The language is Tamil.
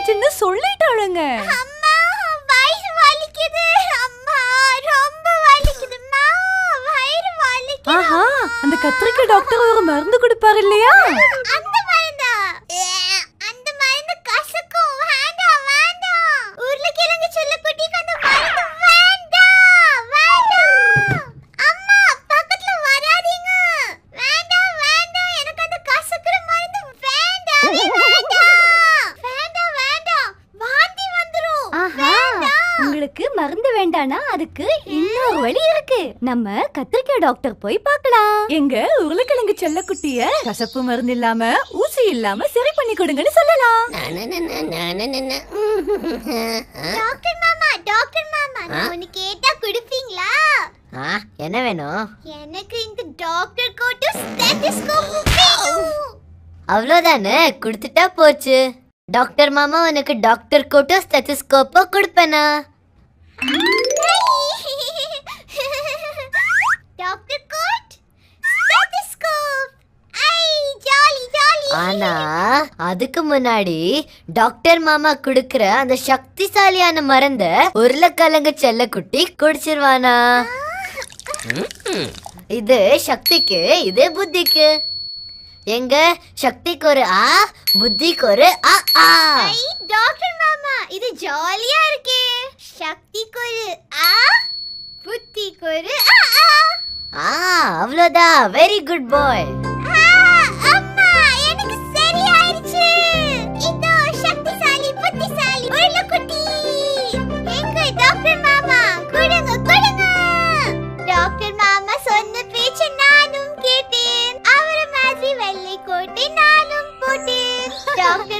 என்னாச்சுன்னு சொல்லிட்டாளுங்க. அம்மா வயிறு வலிக்குது. அம்மா ரொம்ப வலிக்குதும்மா. வயிறு வலிக்குது. ஆஹா, அந்த கத்திரிக்காய் டாக்டர் ஒரு மருந்து கொடுப்பாரு இல்லையா? அந்த மருந்தா? அந்த மருந்து கசக்கும். வேண்டாம் வேண்டாம். உருளைக்கிழங்கு செல்லக்குட்டிக்கு அந்த மருந்து வேண்டாம் வேண்டாம். அம்மா பக்கத்துல வராதீங்க. வேண்டாம் வேண்டாம். எனக்கு அந்த கசக்குற மருந்து வேண்டாம் வேண்டாம் வேண்டாம் வேண்டாம். வாந்தி வந்துரும். ஆஹா, உங்களுக்கு மருந்து வேண்டானா அதுக்கு இன்னொரு வழி இருக்கு. நம்ம கத்திரிக்காய் டாக்டர் போய் பார்க்கலாம். எங்க உருளைக்கிழங்கு செல்லக்குட்டிய கசப்பு மருந்து இல்லாம ஊசி இல்லாம சரி பண்ணி கொடுங்கன்னு சொல்லலாம். டாக்டர் மாமா நான் ஒன்னு கேட்டா குடுப்பீங்களா? என்ன வேணும்? எனக்கு இந்த டாக்டர் கோட்டு ஸ்டெத்தோஸ்கோப் வேணும். அவ்வளவுதானே, கொடுத்துட்டா போச்சு. டாக்டர் மாமா உனக்கு டாக்டர் கோட்டோ ஸ்டெத்தோஸ்கோப்போ கொடுப்பேனா? Doctor coat stethoscope. ஐ ஜாலி ஜாலி. ஆனா அதுக்கு முன்னாடி டாக்டர் மாமா குடுக்கற அந்த சக்திசாலியான மருந்த உருளைக்கிழங்கு செல்லக்குட்டி குடிச்சிருவானா? இது சக்திக்கு, இது புத்திக்கு. எங்க சக்திக்கு ஒரு ஆ, புத்திக்கு ஒரு ஆ ஆ. ஐ டாக்டர் மாமா இது ஜாலியா இருக்கே. சக்திக்கு ஒரு ஆ, புத்திக்கு ஒரு ஆ ஆ. அவ்வளவுதான். வெரி குட் பாய். அம்மா எனக்கு சரியாயிருச்சு. இதோ சக்திசாலி புத்திசாலி உருளைக்குட்டி. எங்க டாக்டர் மாமா கொடுங்க கொடுங்க. டாக்டர் மாமா சொன்ன பேச்சு நானும் கேட்டேன். அவர மாதிரி வெள்ளை கோட்டை நானும் போட்டேன். டாக்டர்